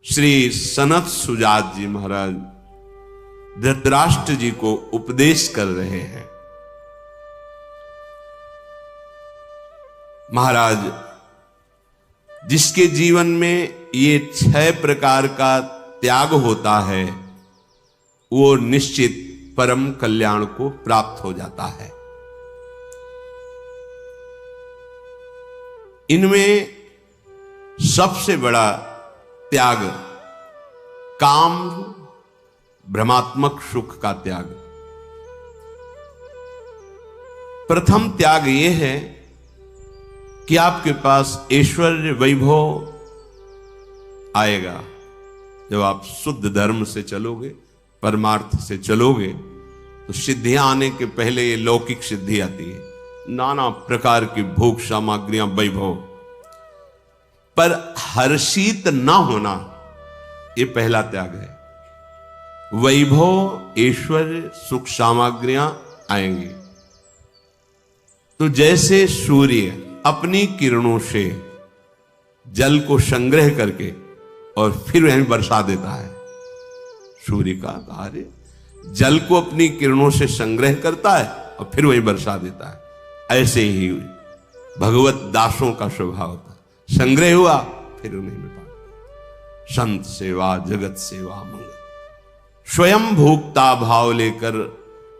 श्री सनत सुजात जी महाराज धृतराष्ट्र जी को उपदेश कर रहे हैं। महाराज, जिसके जीवन में ये 6 प्रकार का त्याग होता है वो निश्चित परम कल्याण को प्राप्त हो जाता है। इनमें सबसे बड़ा त्याग काम भ्रमात्मक सुख का त्याग। प्रथम त्याग यह है कि आपके पास ऐश्वर्य वैभव आएगा जब आप शुद्ध धर्म से चलोगे, परमार्थ से चलोगे, तो सिद्धियां आने के पहले ये लौकिक सिद्धि आती है, नाना प्रकार की भोग सामग्रियां, वैभव, पर हर्षित ना होना ये पहला त्याग है। वैभव, ऐश्वर्य, सुख सामग्रियां आएंगी तो जैसे सूर्य अपनी किरणों से जल को संग्रह करके और फिर वहीं बरसा देता है, सूर्य का कार्य जल को अपनी किरणों से संग्रह करता है और फिर वहीं बरसा देता है। ऐसे ही भगवत दासों का स्वभाव होता है, संग्रह हुआ फिर उन्हें मिटा। संत सेवा, जगत सेवा, मंगल। स्वयं भोक्ता भाव लेकर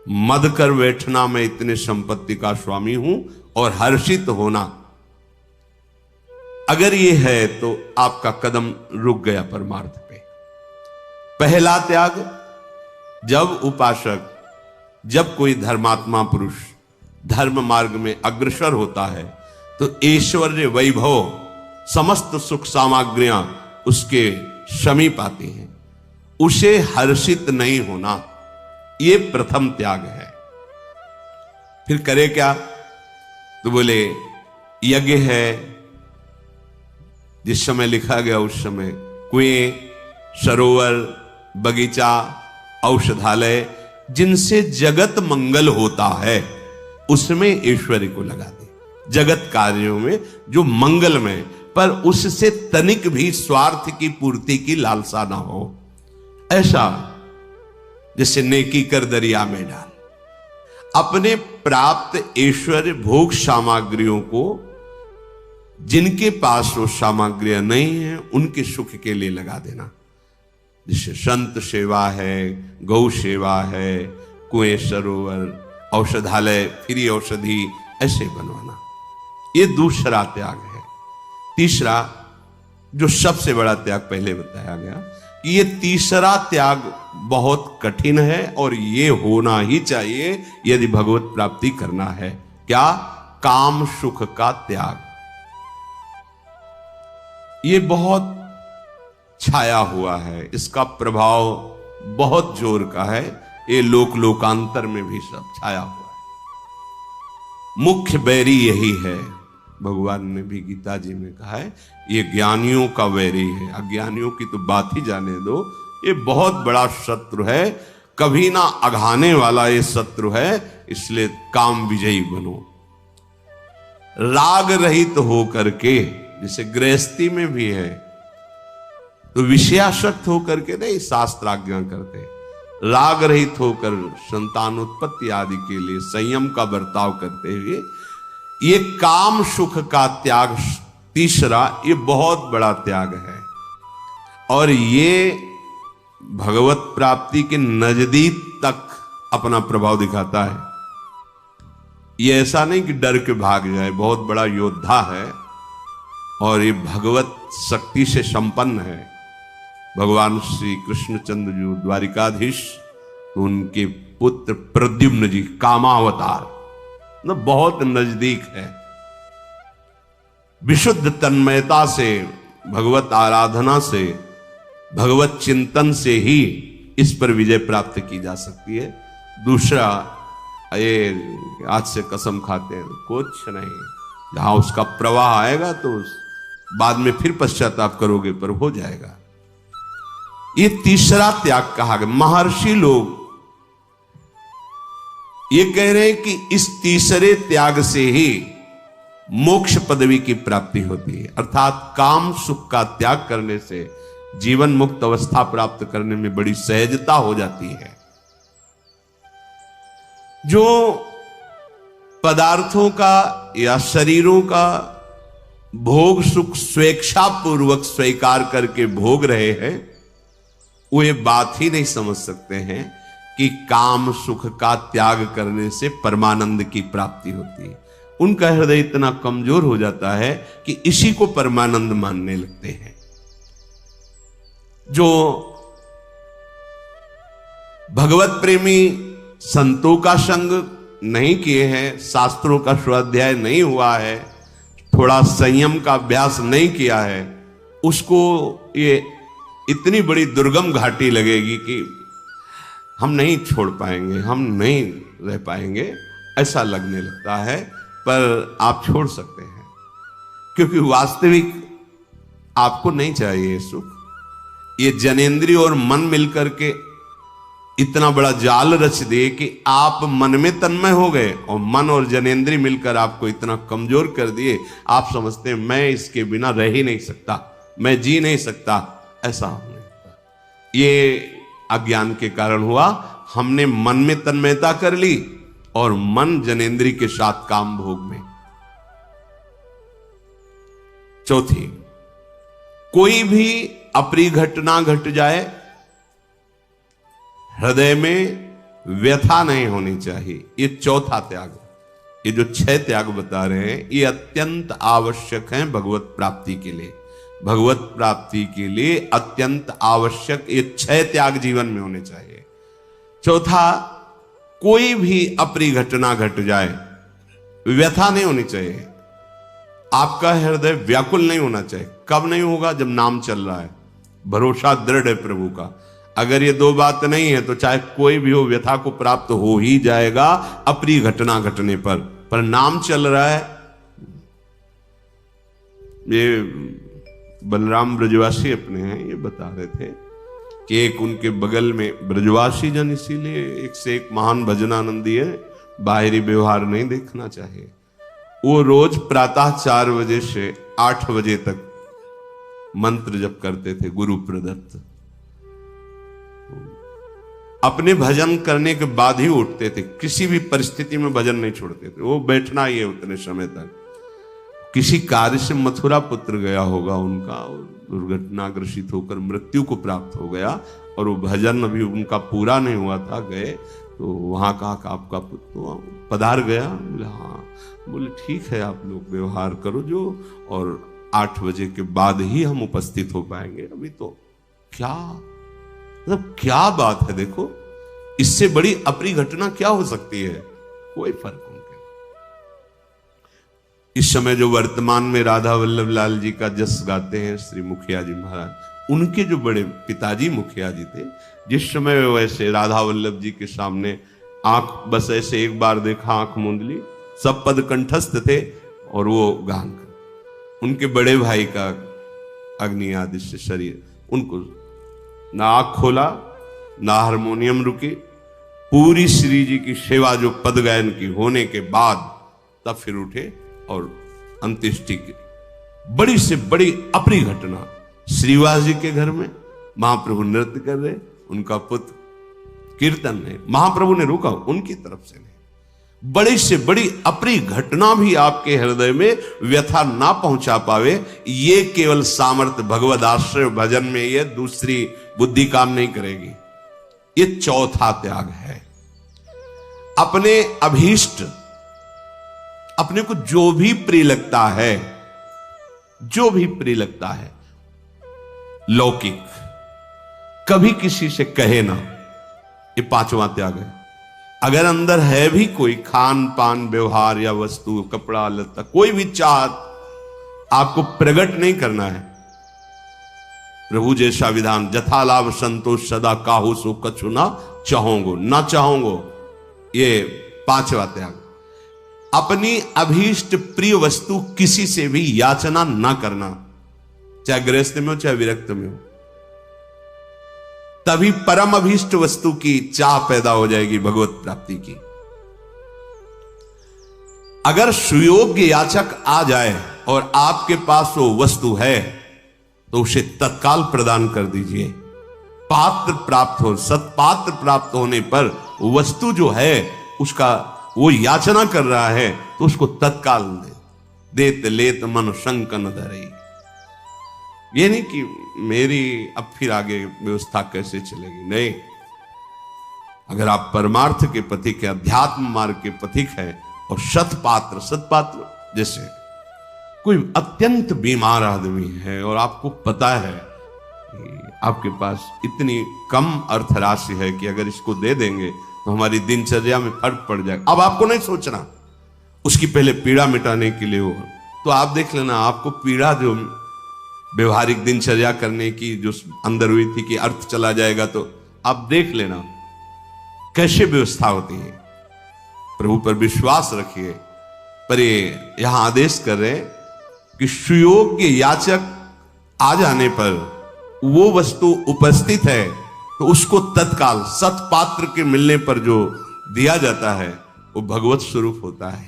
मद कर बैठना, मैं इतने संपत्ति का स्वामी हूं, और हर्षित होना, अगर ये है तो आपका कदम रुक गया परमार्थ पे। पहला त्याग, जब उपासक, जब कोई धर्मात्मा पुरुष धर्म मार्ग में अग्रसर होता है तो ऐश्वर्य वैभव समस्त सुख सामग्रियां उसके समीप आती हैं, उसे हर्षित नहीं होना, यह प्रथम त्याग है। फिर करे क्या? तो बोले यज्ञ है, जिस समय लिखा गया उस समय कुएं, सरोवर, बगीचा, औषधालय, जिनसे जगत मंगल होता है उसमें ऐश्वर्य को लगा दे। जगत कार्यों में जो मंगल में, पर उससे तनिक भी स्वार्थ की पूर्ति की लालसा ना हो, ऐसा जैसे नेकी कर दरिया में डाल। अपने प्राप्त ऐश्वर्य भोग सामग्रियों को जिनके पास वो सामग्रियां नहीं है उनके सुख के लिए लगा देना। जैसे संत सेवा है, गौ सेवा है, कुएं, सरोवर, औषधालय, फ्री औषधि ऐसे बनवाना, ये दूसरा त्याग है। तीसरा, जो सबसे बड़ा त्याग पहले बताया गया, कि ये तीसरा त्याग बहुत कठिन है और ये होना ही चाहिए यदि भगवत प्राप्ति करना है। क्या? काम सुख का त्याग। ये बहुत छाया हुआ है, इसका प्रभाव बहुत जोर का है, ये लोक लोकांतर में भी सब छाया हुआ है। मुख्य बैरी यही है। भगवान ने भी गीता जी में कहा है, ये ज्ञानियों का वैरी है, अज्ञानियों की तो बात ही जाने दो, ये बहुत बड़ा शत्रु है, कभी ना अघाने वाला ये शत्रु है, इसलिए काम विजयी बनो। राग रहित होकर के, जैसे गृहस्थी में भी है, तो विषयासक्त होकर के नहीं शास्त्राज्ञा करते, राग रहित होकर संतान उत्पत्ति आदि के लिए संयम का बर्ताव करते हुए ये काम सुख का त्याग तीसरा, ये बहुत बड़ा त्याग है और ये भगवत प्राप्ति के नजदीक तक अपना प्रभाव दिखाता है। ये ऐसा नहीं कि डर के भाग जाए, बहुत बड़ा योद्धा है और ये भगवत शक्ति से संपन्न है। भगवान श्री कृष्णचंद्र जी द्वारिकाधीश, उनके पुत्र प्रद्युम्न जी कामावतार, न बहुत नजदीक है। विशुद्ध तन्मयता से, भगवत आराधना से, भगवत चिंतन से ही इस पर विजय प्राप्त की जा सकती है। दूसरा, ये आज से कसम खाते हैं, कुछ नहीं, जहां उसका प्रवाह आएगा तो बाद में फिर पश्चाताप करोगे पर हो जाएगा। ये तीसरा त्याग कहा गया। महर्षि लोग ये कह रहे हैं कि इस तीसरे त्याग से ही मोक्ष पदवी की प्राप्ति होती है, अर्थात काम सुख का त्याग करने से जीवन मुक्त अवस्था प्राप्त करने में बड़ी सहजता हो जाती है। जो पदार्थों का या शरीरों का भोग सुख स्वेच्छा पूर्वक स्वीकार करके भोग रहे हैं, वो ये बात ही नहीं समझ सकते हैं कि काम सुख का त्याग करने से परमानंद की प्राप्ति होती है। उनका हृदय इतना कमजोर हो जाता है कि इसी को परमानंद मानने लगते हैं। जो भगवत प्रेमी संतों का संग नहीं किए हैं, शास्त्रों का स्वाध्याय नहीं हुआ है, थोड़ा संयम का अभ्यास नहीं किया है, उसको ये इतनी बड़ी दुर्गम घाटी लगेगी कि हम नहीं छोड़ पाएंगे, हम नहीं रह पाएंगे, ऐसा लगने लगता है। पर आप छोड़ सकते हैं, क्योंकि वास्तविक आपको नहीं चाहिए सुख। ये जनेंद्रिय और मन मिलकर के इतना बड़ा जाल रच दिए कि आप मन में तन्मय हो गए और मन और जनेंद्रिय मिलकर आपको इतना कमजोर कर दिए, आप समझते हैं मैं इसके बिना रह ही नहीं सकता, मैं जी नहीं सकता। ऐसा हमने ये अज्ञान के कारण हुआ। हमने मन में तन्मयता कर ली और मन जनेंद्रिय के साथ काम भोग में। चौथी, कोई भी अप्रिय घटना घट जाए, हृदय में व्यथा नहीं होनी चाहिए। ये चौथा त्याग। ये जो 6 त्याग बता रहे हैं, ये अत्यंत आवश्यक हैं भगवत प्राप्ति के लिए। भगवत प्राप्ति के लिए अत्यंत आवश्यक ये 6 त्याग जीवन में होने चाहिए। चौथा, कोई भी अप्रिय घटना घट जाए, व्यथा नहीं होनी चाहिए। आपका हृदय व्याकुल नहीं होना चाहिए। कब नहीं होगा? जब नाम चल रहा है, भरोसा दृढ़ है प्रभु का। अगर ये 2 बात नहीं है तो चाहे कोई भी हो, व्यथा को प्राप्त हो ही जाएगा अप्रिय घटना घटने पर नाम चल रहा है। ये बलराम ब्रजवासी अपने हैं, ये बता रहे थे कि एक उनके बगल में ब्रजवासी जन, इसीलिए एक से एक महान भजनानंदी है, बाहरी व्यवहार नहीं देखना चाहिए। वो रोज प्रातः 4 बजे से 8 बजे तक मंत्र जप करते थे, गुरु प्रदत्त। अपने भजन करने के बाद ही उठते थे, किसी भी परिस्थिति में भजन नहीं छोड़ते थे। वो बैठना ही है उतने समय तक। किसी कार्य से मथुरा पुत्र गया होगा उनका, दुर्घटनाग्रसित होकर मृत्यु को प्राप्त हो गया और वो भजन अभी उनका पूरा नहीं हुआ था। गए तो वहां कहा कि आपका पुत्र पधार गया। बोले हाँ। बोले ठीक है, आप लोग व्यवहार करो जो, और 8 बजे के बाद ही हम उपस्थित हो पाएंगे। अभी तो क्या मतलब क्या बात है, देखो इससे बड़ी अप्रिय घटना क्या हो सकती है? कोई फर्क नहीं। इस समय जो वर्तमान में राधा वल्लभ लाल जी का जस गाते हैं श्री मुखिया जी महाराज, उनके जो बड़े पिताजी मुखिया जी थे, जिस समय वैसे राधा वल्लभ जी के सामने आंख बस ऐसे एक बार देखा, आंख मूंद ली, सब पद कंठस्थ थे और वो गान कर। उनके बड़े भाई का अग्नि आदि से शरीर, उनको ना आंख खोला ना हारमोनियम रुकी, पूरी श्री जी की सेवा जो पद गायन की होने के बाद तब फिर उठे और अंत्येष्टि की। बड़ी से बड़ी अप्रिय घटना, श्रीवास जी के घर में महाप्रभु नृत्य कर रहे, उनका पुत्र कीर्तन है, महाप्रभु ने रोका, उनकी तरफ से नहीं। बड़ी से बड़ी अप्रिय घटना भी आपके हृदय में व्यथा ना पहुंचा पावे, ये केवल सामर्थ्य भगवद आश्रय भजन में, ये दूसरी बुद्धि काम नहीं करेगी। ये चौथा त्याग है। अपने अभीष्ट, अपने को जो भी प्रिय लगता है, जो भी प्रिय लगता है लौकिक, कभी किसी से कहे ना, ये 5वां त्याग है। अगर अंदर है भी कोई खान पान व्यवहार या वस्तु, कपड़ा लत्ता, कोई भी चाहत आपको प्रकट नहीं करना है। प्रभु जैसा विधान, जथा लाभ संतोष सदा काहू सो कछु ना चाहोगो, ना चाहोगो, ये 5वां त्याग। अपनी अभीष्ट प्रिय वस्तु किसी से भी याचना ना करना, चाहे गृहस्थ में हो चाहे विरक्त में हो। तभी परम अभीष्ट वस्तु की चाह पैदा हो जाएगी भगवत प्राप्ति की। अगर सुयोग्य याचक आ जाए और आपके पास वो वस्तु है, तो उसे तत्काल प्रदान कर दीजिए। पात्र प्राप्त हो, सत्पात्र प्राप्त होने पर वस्तु जो है उसका वो याचना कर रहा है तो उसको तत्काल दे। देत लेत मन शंक न धरे। ये नहीं कि मेरी अब फिर आगे व्यवस्था कैसे चलेगी, नहीं। अगर आप परमार्थ के पथिक है, अध्यात्म मार्ग के पथिक है और सत्पात्र जैसे कोई अत्यंत बीमार आदमी है और आपको पता है कि आपके पास इतनी कम अर्थ राशि है कि अगर इसको दे देंगे तो हमारी दिनचर्या में फर्क पड़ जाएगा। अब आपको नहीं सोचना उसकी पहले पीड़ा मिटाने के लिए हो, तो आप देख लेना आपको पीड़ा जो व्यवहारिक दिनचर्या करने की जो अंदर हुई थी कि अर्थ चला जाएगा, तो आप देख लेना कैसे व्यवस्था होती है। प्रभु पर विश्वास रखिए। पर ये यहां आदेश कर रहे कि सुयोग्य याचक आ जाने पर वो वस्तु उपस्थित है तो उसको तत्काल सत्पात्र के मिलने पर जो दिया जाता है वो भगवत स्वरूप होता है।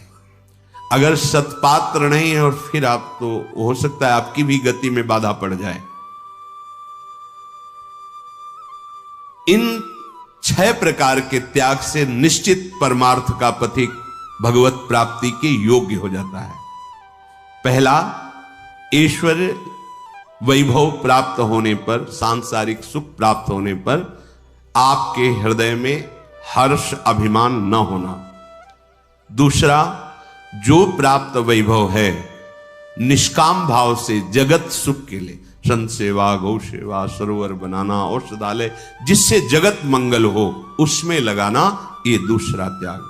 अगर सत्पात्र नहीं है और फिर आप, तो हो सकता है आपकी भी गति में बाधा पड़ जाए। इन 6 प्रकार के त्याग से निश्चित परमार्थ का पथिक भगवत प्राप्ति के योग्य हो जाता है। पहला, ऐश्वर्य वैभव प्राप्त होने पर, सांसारिक सुख प्राप्त होने पर आपके हृदय में हर्ष अभिमान न होना। दूसरा, जो प्राप्त वैभव है निष्काम भाव से जगत सुख के लिए, संत सेवा, गौ सेवा, सरोवर बनाना, औषधालय, जिससे जगत मंगल हो उसमें लगाना, ये दूसरा त्याग।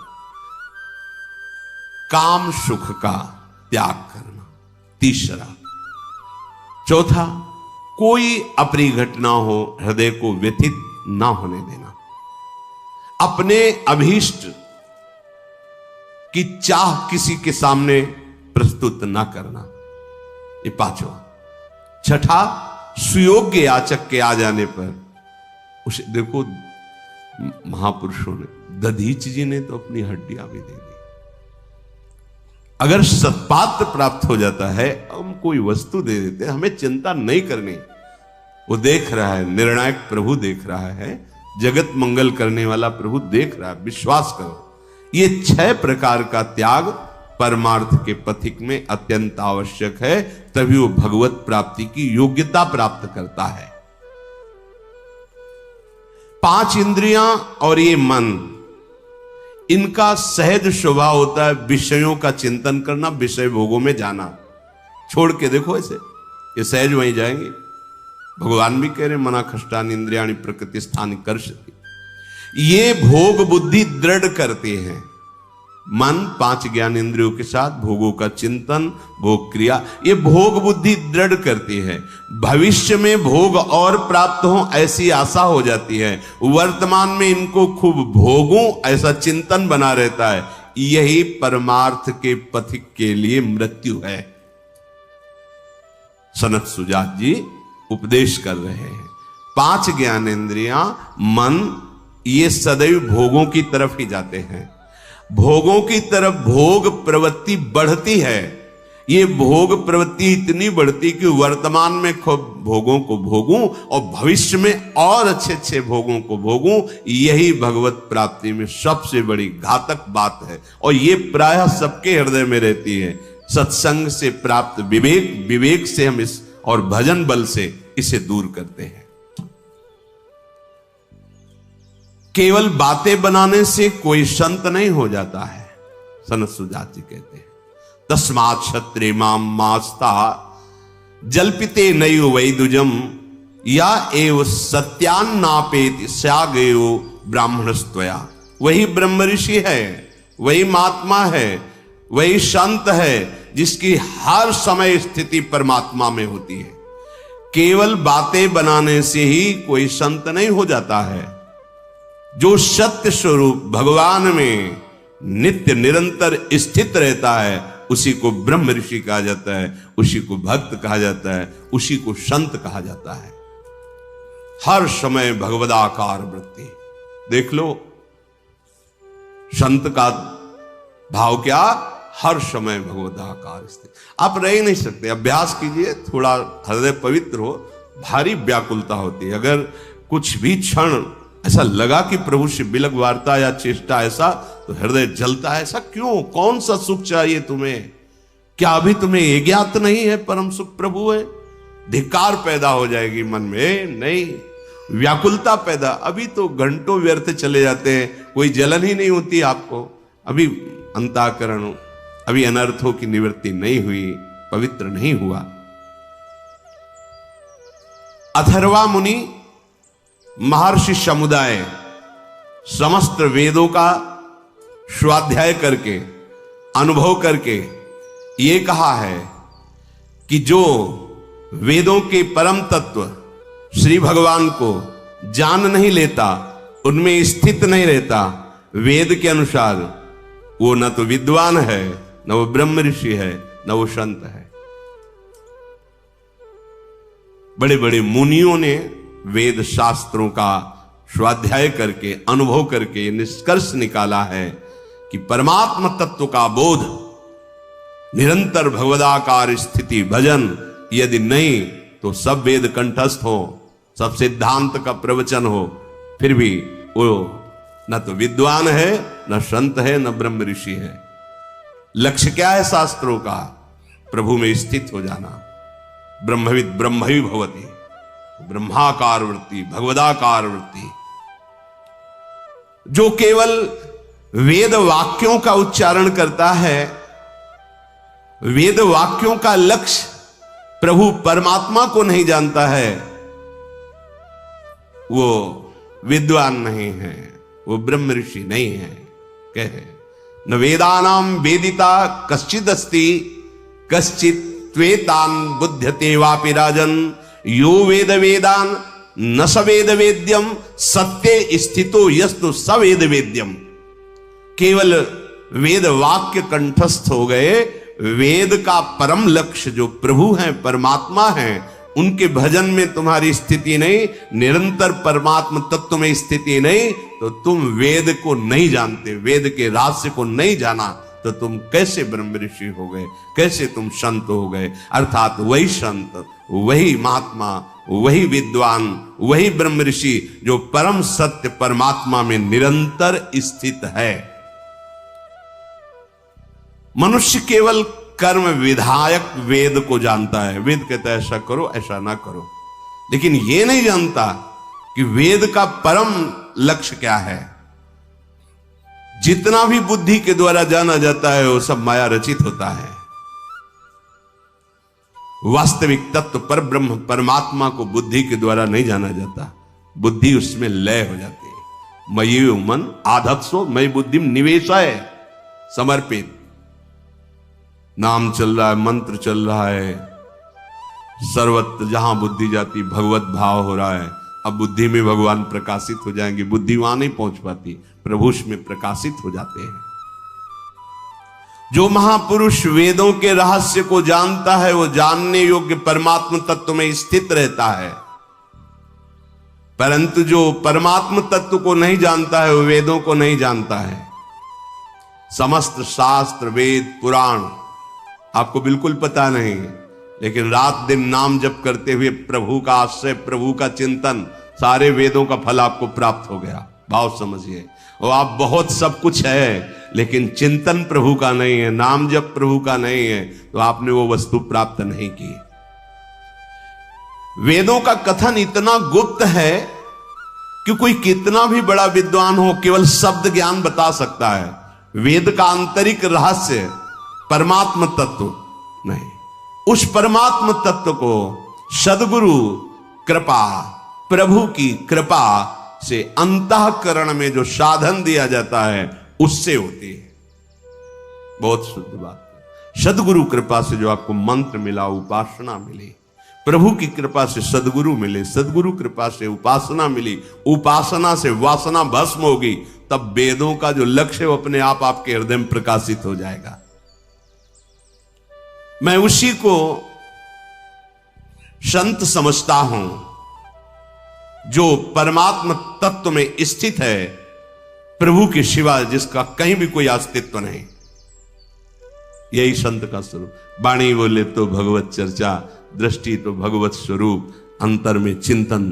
काम सुख का त्याग करना तीसरा। चौथा, कोई अपनी घटना हो हृदय को व्यथित ना होने देना, अपने अभीष्ट की चाह किसी के सामने प्रस्तुत ना करना, ये पांचवा। छठा, सुयोग्य याचक के आ जाने पर उसे, देखो महापुरुषों ने, दधीच जी ने तो अपनी हड्डियां भी दे दी। अगर सत्पात्र प्राप्त हो जाता है, हम कोई वस्तु दे देते हैं, हमें चिंता नहीं करनी। वो देख रहा है, निर्णायक प्रभु देख रहा है, जगत मंगल करने वाला प्रभु देख रहा है, विश्वास करो। ये 6 प्रकार का त्याग परमार्थ के पथिक में अत्यंत आवश्यक है, तभी वो भगवत प्राप्ति की योग्यता प्राप्त करता है। 5 इंद्रियां और ये मन, इनका सहज स्वभाव होता है विषयों का चिंतन करना, विषय भोगों में जाना। छोड़ के देखो ऐसे, ये सहज वहीं जाएंगे। भगवान भी कह रहे मना खष्टानि इंद्रियाणि प्रकृति स्थानि कर्षति। ये भोग बुद्धि दृढ़ करते हैं। मन 5 ज्ञान इंद्रियों के साथ भोगों का चिंतन, भोग क्रिया, ये भोग बुद्धि दृढ़ करती है। भविष्य में भोग और प्राप्त हो ऐसी आशा हो जाती है, वर्तमान में इनको खूब भोगूं ऐसा चिंतन बना रहता है। यही परमार्थ के पथिक के लिए मृत्यु है। सनत सुजात जी उपदेश कर रहे हैं, 5 ज्ञान इंद्रियां, मन, ये सदैव भोगों की तरफ ही जाते हैं। भोगों की तरफ भोग प्रवृत्ति बढ़ती है। ये भोग प्रवृत्ति इतनी बढ़ती कि वर्तमान में खूब भोगों को भोगूं और भविष्य में और अच्छे अच्छे भोगों को भोगूं, यही भगवत प्राप्ति में सबसे बड़ी घातक बात है। और ये प्रायः सबके हृदय में रहती है। सत्संग से प्राप्त विवेक, विवेक से हम इस, और भजन बल से इसे दूर करते हैं। केवल बातें बनाने से कोई संत नहीं हो जाता है। सनत सुजात जी कहते हैं, तस्मात् क्षत्रे माम मास्ता जल्पिते नयो वैदुजम या एव सत्यान्नापेति स्यागयो ब्राह्मणस्त्वया। वही ब्रह्म ऋषि है, वही महात्मा है, वही संत है जिसकी हर समय स्थिति परमात्मा में होती है। केवल बातें बनाने से ही कोई संत नहीं हो जाता है। जो सत्य स्वरूप भगवान में नित्य निरंतर स्थित रहता है उसी को ब्रह्म ऋषि कहा जाता है, उसी को भक्त कहा जाता है, उसी को संत कहा जाता है। हर समय भगवदाकार वृत्ति। देख लो संत का भाव क्या, हर समय भगवदाकार स्थित। आप रह ही नहीं सकते। अभ्यास कीजिए, थोड़ा हृदय पवित्र हो, भारी व्याकुलता होती है। अगर कुछ भी क्षण ऐसा लगा कि प्रभु से बिलक वार्ता या चेष्टा ऐसा, तो हृदय जलता है। ऐसा क्यों? कौन सा सुख चाहिए तुम्हें? क्या अभी तुम्हें ये ज्ञात नहीं है परम सुख प्रभु है? धिक्कार पैदा हो जाएगी मन में, नहीं, व्याकुलता पैदा। अभी तो घंटों व्यर्थ चले जाते हैं, कोई जलन ही नहीं होती आपको। अभी अंतःकरण, अभी अनर्थों की निवृत्ति नहीं हुई, पवित्र नहीं हुआ। अथर्वा मुनि महर्षि समुदाय समस्त वेदों का स्वाध्याय करके, अनुभव करके ये कहा है कि जो वेदों के परम तत्व श्री भगवान को जान नहीं लेता, उनमें स्थित नहीं रहता वेद के अनुसार, वो न तो विद्वान है, न वो ब्रह्म ऋषि है, न वो संत है। बड़े बड़े मुनियों ने वेद शास्त्रों का स्वाध्याय करके, अनुभव करके निष्कर्ष निकाला है कि परमात्म तत्व का बोध, निरंतर भगवदाकार स्थिति भजन यदि नहीं तो सब वेद कंठस्थ हो, सब सिद्धांत का प्रवचन हो, फिर भी वो न तो विद्वान है, न संत है, न ब्रह्म ऋषि है। लक्ष्य क्या है शास्त्रों का? प्रभु में स्थित हो जाना। ब्रह्मविद ब्रह्मवि भवति, ब्रह्माकार वृत्ति, भगवदाकार वृत्ति। जो केवल वेद वाक्यों का उच्चारण करता है, वेद वाक्यों का लक्ष्य प्रभु परमात्मा को नहीं जानता है, वो विद्वान नहीं है, वो ब्रह्म ऋषि नहीं है। कहे न वेदानाम वेदिता कश्चिद अस्ति कश्चित त्वेतान बुध्यते वापि राजन, यो वेद वेदान न सवेद वेद्यम सत्य स्थितो यस्तु सवेद वेद्यम। केवल वेद वाक्य कंठस्थ हो गए, वेद का परम लक्ष्य जो प्रभु हैं, परमात्मा हैं, उनके भजन में तुम्हारी स्थिति नहीं, निरंतर परमात्म तत्व में स्थिति नहीं, तो तुम वेद को नहीं जानते, वेद के रहस्य को नहीं जाना, तो तुम कैसे ब्रह्म ऋषि हो गए, कैसे तुम संत हो गए? अर्थात वही संत, वही महात्मा, वही विद्वान, वही ब्रह्म ऋषि जो परम सत्य परमात्मा में निरंतर स्थित है। मनुष्य केवल कर्म विधायक वेद को जानता है। वेद कहता है ऐसा करो, ऐसा ना करो, लेकिन यह नहीं जानता कि वेद का परम लक्ष्य क्या है। जितना भी बुद्धि के द्वारा जाना जाता है वो सब माया रचित होता है। वास्तविक तत्व पर ब्रह्म परमात्मा को बुद्धि के द्वारा नहीं जाना जाता, बुद्धि उसमें लय हो जाती है। मयि मन आधत्सो मयि बुद्धि निवेशाय समर्पित। नाम चल रहा है, मंत्र चल रहा है, सर्वत्र जहां बुद्धि जाती भगवत भाव हो रहा है। अब बुद्धि में भगवान प्रकाशित हो जाएंगे, बुद्धि वहां नहीं पहुंच पाती, प्रभु उसमें प्रकाशित हो जाते हैं। जो महापुरुष वेदों के रहस्य को जानता है, वो जानने योग्य परमात्म तत्व में स्थित रहता है। परंतु जो परमात्म तत्व को नहीं जानता है, वो वेदों को नहीं जानता है। समस्त शास्त्र, वेद, पुराण आपको बिल्कुल पता नहीं, लेकिन रात दिन नाम जप करते हुए प्रभु का आश्रय, प्रभु का चिंतन, सारे वेदों का फल आपको प्राप्त हो गया। भाव समझिए। और आप बहुत सब कुछ है, लेकिन चिंतन प्रभु का नहीं है, नाम जप प्रभु का नहीं है, तो आपने वो वस्तु प्राप्त नहीं की। वेदों का कथन इतना गुप्त है कि कोई कितना भी बड़ा विद्वान हो, केवल शब्द ज्ञान बता सकता है। वेद का आंतरिक रहस्य परमात्म तत्व नहीं। उस परमात्म तत्व को सद्गुरु कृपा, प्रभु की कृपा से अंतःकरण में जो साधन दिया जाता है, उससे होती है। बहुत शुद्ध बात है। सद्गुरु कृपा से जो आपको मंत्र मिला, उपासना मिली, प्रभु की कृपा से सद्गुरु मिले, सद्गुरु कृपा से उपासना मिली, उपासना से वासना भस्म होगी, तब वेदों का जो लक्ष्य है वो अपने आप आपके हृदय में प्रकाशित हो जाएगा। मैं उसी को संत समझता हूं जो परमात्म तत्व में स्थित है, प्रभु के सिवा जिसका कहीं भी कोई अस्तित्व नहीं। यही संत का स्वरूप। वाणी बोले तो भगवत चर्चा, दृष्टि तो भगवत स्वरूप, अंतर में चिंतन,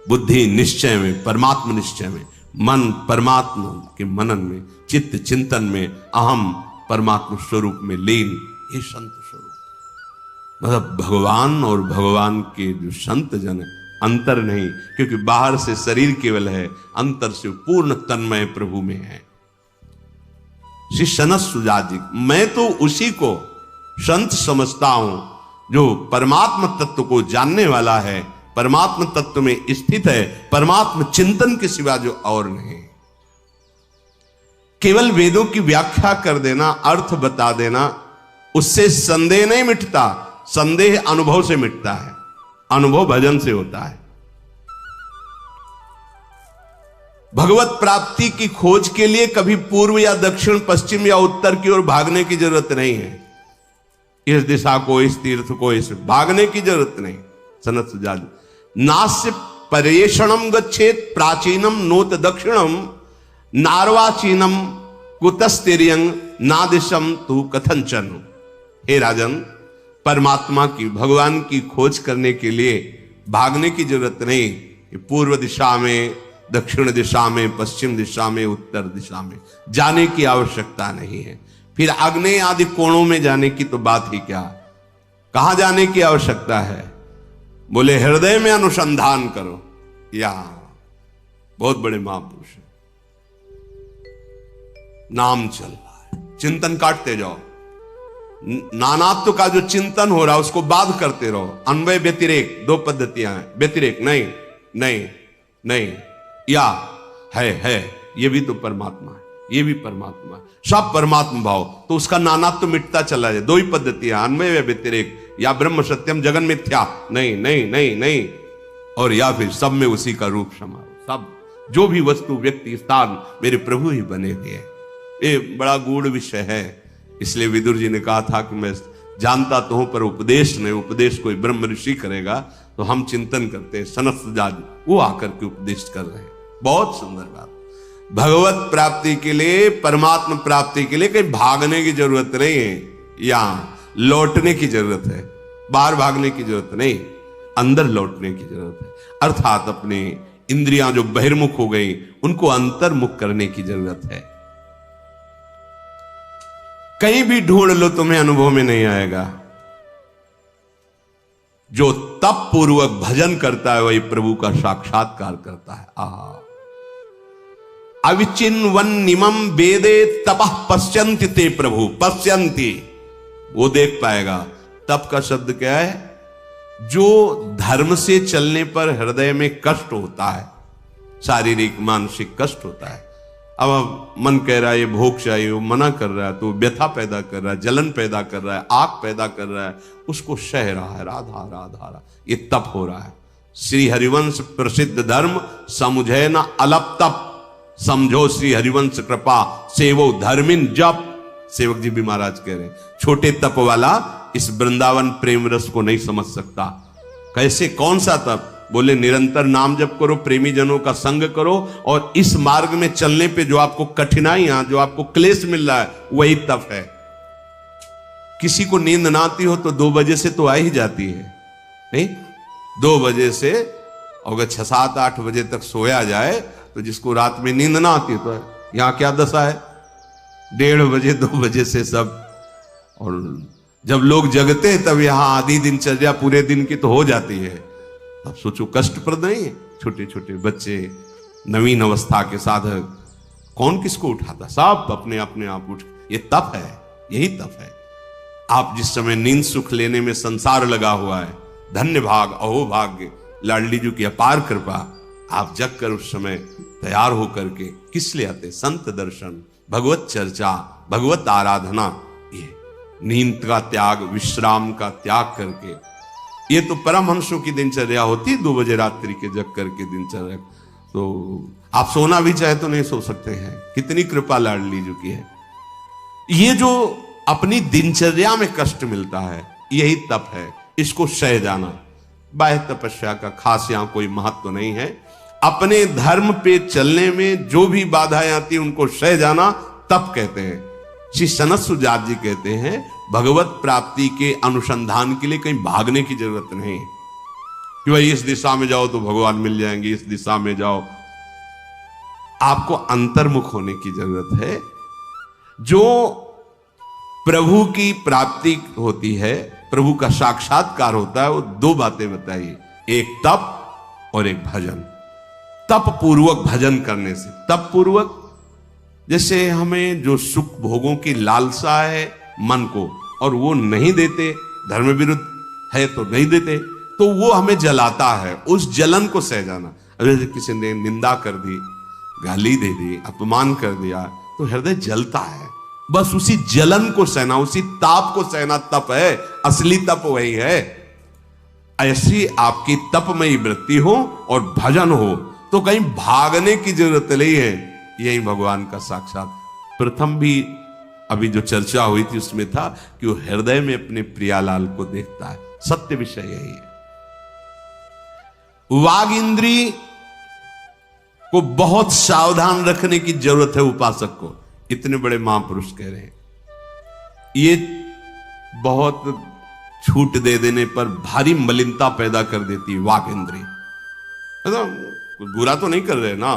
बुद्धि निश्चय में, परमात्म निश्चय में, मन परमात्मा के मनन में, चित्त चिंतन में, अहम परमात्मा स्वरूप में लीन, ये संत स्वरूप। मतलब भगवान और भगवान के जो संत जन, अंतर नहीं, क्योंकि बाहर से शरीर केवल है, अंतर से पूर्ण तन्मय प्रभु में है। श्री सनत सुजात जी, मैं तो उसी को संत समझता हूं जो परमात्म तत्व को जानने वाला है, परमात्म तत्व में स्थित है, परमात्म चिंतन के सिवा जो और नहीं। केवल वेदों की व्याख्या कर देना, अर्थ बता देना, उससे संदेह नहीं मिटता। संदेह अनुभव से मिटता है, अनुभव भजन से होता है। भगवत प्राप्ति की खोज के लिए कभी पूर्व या दक्षिण, पश्चिम या उत्तर की ओर भागने की जरूरत नहीं है। इस दिशा को, इस तीर्थ को, इस भागने की जरूरत नहीं। सनत सुजात, नास्य पर्येषणम गच्छेत प्राचीनम नोत दक्षिणम नार्वाचीनम कुतस्तिर्यंग नादिशम तु कथंचन। हे राजन, परमात्मा की, भगवान की खोज करने के लिए भागने की जरूरत नहीं कि पूर्व दिशा में, दक्षिण दिशा में, पश्चिम दिशा में, उत्तर दिशा में जाने की आवश्यकता नहीं है। फिर आग्नेय आदि कोणों में जाने की तो बात ही क्या। कहां जाने की आवश्यकता है? बोले हृदय में अनुसंधान करो। या बहुत बड़े महापुरुष हैं, नाम चल रहा है, चिंतन काटते जाओ। नानात्व का जो चिंतन हो रहा है उसको बाध करते रहो। अन्वय व्यतिरेक, दो पद्धतियां हैं। व्यतिरेक नहीं, नहीं, नहीं, या है, ये भी तो परमात्मा है, ये भी परमात्मा है, सब परमात्मा भाव, तो उसका नानात्व मिटता चला जाए। दो ही पद्धतियां, अन्वय व व्यतिरेक, या ब्रह्म सत्यम जगन मिथ्या, नहीं नहीं नहीं नहीं, और या फिर सब में उसी का रूप समारोह। सब जो भी वस्तु, व्यक्ति, स्थान मेरे प्रभु ही बने हुए हैं। ये बड़ा गूढ़ विषय है। इसलिए विदुर जी ने कहा था कि मैं जानता तो हूं पर उपदेश नहीं, उपदेश कोई ब्रह्म ऋषि करेगा। तो हम चिंतन करते हैं, सनत सुजात वो आकर के उपदेश कर रहे हैं। बहुत सुंदर बात। भगवत प्राप्ति के लिए, परमात्मा प्राप्ति के लिए कहीं भागने की जरूरत नहीं है, यहां लौटने की जरूरत है। बाहर भागने की जरूरत नहीं, अंदर लौटने की जरूरत है। अर्थात अपने इंद्रियां जो बहिर्मुख हो गई उनको अंतर्मुख करने की जरूरत है। कहीं भी ढूंढ लो तुम्हें अनुभव में नहीं आएगा। जो तप पूर्वक भजन करता है वही प्रभु का साक्षात्कार करता है। अविचिन्वन्निमं वेदे तपः पश्यन्ति ते प्रभु, पश्यन्ति, वो देख पाएगा। तप का शब्द क्या है? जो धर्म से चलने पर हृदय में कष्ट होता है, शारीरिक मानसिक कष्ट होता है। अब मन कह रहा है ये भोग चाहिए, वो मना कर रहा है, तो व्यथा पैदा कर रहा है, जलन पैदा कर रहा है, आग पैदा कर रहा है, उसको सह रहा है। राधा राधा रा, ये तप हो रहा है। श्री हरिवंश प्रसिद्ध धर्म समुझे न अलप तप, समझो श्री हरिवंश कृपा सेवो धर्मिन जप। सेवक जी भी महाराज कह रहे हैं, छोटे तप वाला इस वृंदावन प्रेम रस को नहीं समझ सकता। कैसे, कौन सा तप? बोले निरंतर नाम जप करो, प्रेमी जनों का संग करो, और इस मार्ग में चलने पे जो आपको कठिनाइयां, जो आपको क्लेश मिल रहा है, वही तप है। किसी को नींद ना आती हो तो 2 बजे से तो आ ही जाती है, नहीं? 2 बजे से अगर 6, 7, 8 बजे तक सोया जाए तो जिसको रात में नींद ना आती तो यहां क्या दशा है? 1:30 बजे 2 बजे से सब। और जब लोग जगते हैं तब यहां आधी दिनचर्या पूरे दिन की तो हो जाती है। अब सोचो कष्टप्रद नहीं है? छोटे छोटे बच्चे, नवीन अवस्था के साधक, कौन किसको उठाता? सब अपने अपने आप उठ। ये तप है, यही तप है। आप जिस समय नींद सुख लेने में संसार लगा हुआ है, धन्य भाग, अहो भाग्य, लाडली जी की अपार कृपा, आप जग कर उस समय तैयार होकर के किस लिए आते? संत दर्शन, भगवत चर्चा, भगवत आराधना। ये नींद का त्याग, विश्राम का त्याग करके, ये तो परमहंसों की दिनचर्या होती, 2 बजे रात्रि के जग करके दिनचर्या। तो आप सोना भी चाहे तो नहीं सो सकते हैं। कितनी कृपा लाडली जी की है। ये जो अपनी दिनचर्या में कष्ट मिलता है, यही तप है। इसको सह जाना। बाह्य तपस्या का खास यहां कोई महत्व नहीं है। अपने धर्म पे चलने में जो भी बाधाएं आती उनको सह जाना तप कहते हैं। श्री सनत सुजात जी कहते हैं भगवत प्राप्ति के अनुसंधान के लिए कहीं भागने की जरूरत नहीं कि भाई इस दिशा में जाओ तो भगवान मिल जाएंगे, इस दिशा में जाओ। आपको अंतर्मुख होने की जरूरत है। जो प्रभु की प्राप्ति होती है, प्रभु का साक्षात्कार होता है, वो दो बातें बताइए, एक तप और एक भजन। तप पूर्वक भजन करने से, तप पूर्वक जैसे हमें जो सुख भोगों की लालसा है मन को, और वो नहीं देते, धर्म विरुद्ध है तो नहीं देते, तो वो हमें जलाता है। उस जलन को सह जाना। अगर किसी ने निंदा कर दी, गाली दे दी, अपमान कर दिया, तो हृदय जलता है। बस उसी जलन को सहना, उसी ताप को सहना तप है। असली तप वही है। ऐसी आपकी तपमयी वृत्ति हो और भजन हो तो कहीं भागने की जरूरत नहीं है। यही भगवान का साक्षात। प्रथम भी अभी जो चर्चा हुई थी उसमें था कि वो हृदय में अपने प्रियालाल को देखता है। सत्य विषय यही है। वाग इंद्री को बहुत सावधान रखने की जरूरत है उपासक को। इतने बड़े महापुरुष कह रहे हैं। ये बहुत छूट दे देने पर भारी मलिनता पैदा कर देती है वाक इंद्री। कुछ बुरा तो नहीं कर रहे ना।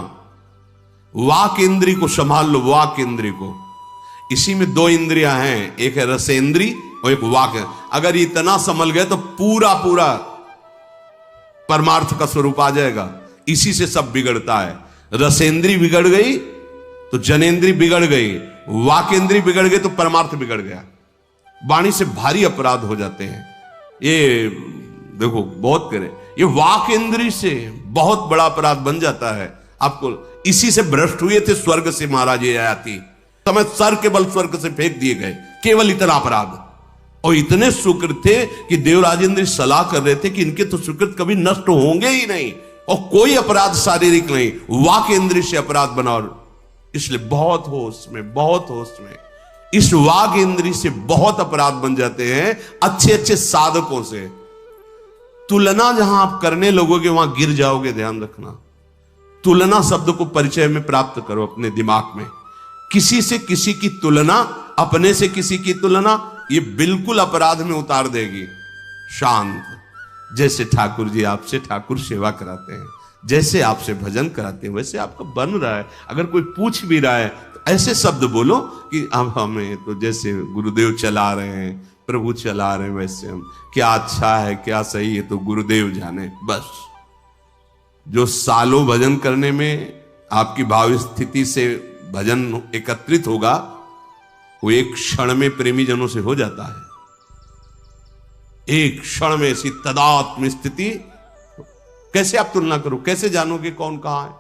वाक इंद्री को संभाल लो, वाक इंद्री को। इसी में दो इंद्रियां हैं, एक है रसेंद्री और एक वाक। अगर इतना संभल गए तो पूरा पूरा परमार्थ का स्वरूप आ जाएगा। इसी से सब बिगड़ता है। रसेंद्री बिगड़ गई तो जनेन्द्री बिगड़ गई, वाकेंद्री बिगड़ गई तो परमार्थ बिगड़ गया। वाणी से भारी अपराध हो जाते हैं। ये देखो बहुत करे, ये वाकेंद्री से बहुत बड़ा अपराध बन जाता है। आपको इसी से भ्रष्ट हुए थे स्वर्ग से महाराज आयाति, समय सर के बल स्वर्ग से फेंक दिए गए, केवल इतना अपराध। और इतने सुकृत थे कि देवराजेंद्र सलाह कर रहे थे कि इनके तो सुकृत कभी नष्ट होंगे ही नहीं, और कोई अपराध शारीरिक नहीं, वाक इंद्रिय से अपराध बना। और इसलिए बहुत होश में, बहुत होश में इस वाक इंद्रिय से बहुत अपराध बन जाते हैं अच्छे अच्छे साधकों से। तुलना जहां आप करने लगोगे वहां गिर जाओगे, ध्यान रखना। तुलना शब्द को परिचय में प्राप्त करो अपने दिमाग में। किसी से किसी की तुलना, अपने से किसी की तुलना, ये बिल्कुल अपराध में उतार देगी। शांत, जैसे ठाकुर जी आपसे ठाकुर सेवा कराते हैं, जैसे आपसे भजन कराते हैं, वैसे आपका बन रहा है। अगर कोई पूछ भी रहा है तो ऐसे शब्द बोलो कि अब हमें तो जैसे गुरुदेव चला रहे हैं, प्रभु चला रहे हैं, वैसे हम, क्या अच्छा है क्या सही है तो गुरुदेव जाने। बस जो सालों भजन करने में आपकी भाव स्थिति से भजन एकत्रित होगा, वो एक क्षण में प्रेमी जनों से हो जाता है। एक क्षण में ऐसी तदात्म स्थिति। कैसे आप तुलना करो, कैसे जानोगे कौन कहां है?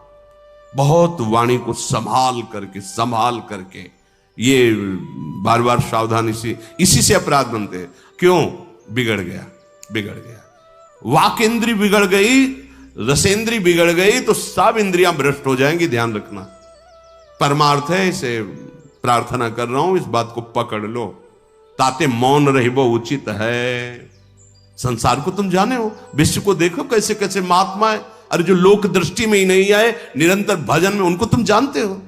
बहुत वाणी को संभाल करके ये बार बार सावधानी से, इसी से अपराध बनते हैं। क्यों? बिगड़ गया। वाक इंद्री बिगड़ गई, रसेंद्री बिगड़ गई तो सब इंद्रियां भ्रष्ट हो जाएंगी। ध्यान रखना, परमार्थ है। इसे प्रार्थना कर रहा हूं, इस बात को पकड़ लो। ताते मौन रहिबो उचित है। संसार को तुम जाने हो, विश्व को देखो कैसे कैसे महात्मा है। अरे जो लोक दृष्टि में ही नहीं आए निरंतर भजन में, उनको तुम जानते हो।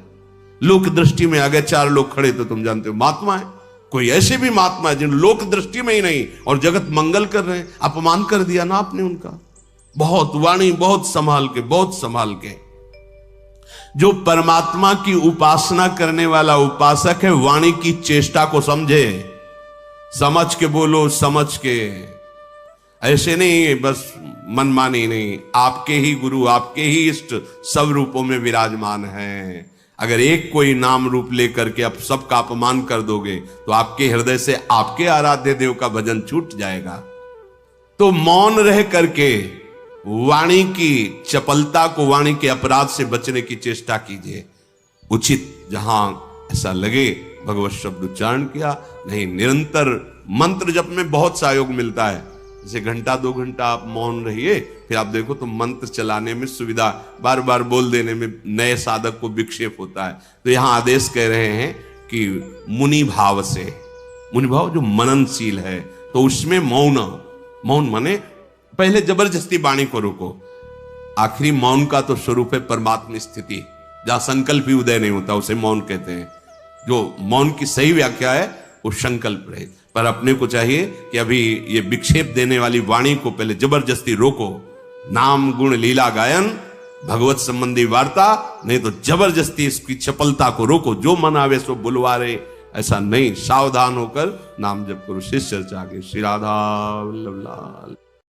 लोक दृष्टि में आ गए 4 लोग खड़े तो तुम जानते हो महात्मा है। कोई ऐसे भी महात्मा है जिन लोक दृष्टि में ही नहीं और जगत मंगल कर रहे हैं। अपमान कर दिया ना आपने उनका। बहुत वाणी, बहुत संभाल के। जो परमात्मा की उपासना करने वाला उपासक है, वाणी की चेष्टा को समझे, समझ के बोलो, समझ के। ऐसे नहीं बस मनमानी नहीं। आपके ही गुरु, आपके ही इष्ट सब रूपों में विराजमान हैं। अगर एक कोई नाम रूप लेकर के आप सबका अपमान कर दोगे तो आपके हृदय से आपके आराध्य देव का भजन छूट जाएगा। तो मौन रह करके वाणी की चपलता को, वाणी के अपराध से बचने की चेष्टा कीजिए। उचित जहां ऐसा लगे भगवत शब्द उच्चारण किया, नहीं निरंतर मंत्र जप में बहुत सहयोग मिलता है। जैसे घंटा 2 घंटा आप मौन रहिए, फिर आप देखो तो मंत्र चलाने में सुविधा, बार बार बोल देने में नए साधक को विक्षेप होता है। तो यहां आदेश कह रहे हैं कि मुनि भाव से, मुनि भाव जो मननशील है, तो उसमें मौन माने पहले जबरदस्ती वाणी को रोको। आखिरी मौन का तो स्वरूप है परमात्म स्थिति, जहां संकल्प ही उदय नहीं होता, उसे मौन कहते हैं। जो मौन की सही व्याख्या है वो संकल्प रहे। पर अपने को चाहिए कि अभी ये विक्षेप देने वाली वाणी को पहले जबरदस्ती रोको। नाम गुण लीला गायन, भगवत संबंधी वार्ता, नहीं तो जबरदस्ती इसकी चपलता को रोको। जो मन आवे सो बुलवा रहे, ऐसा नहीं। सावधान होकर नाम जप करो। शिष्य चर्चा के श्री राधा वल्लभ लाल।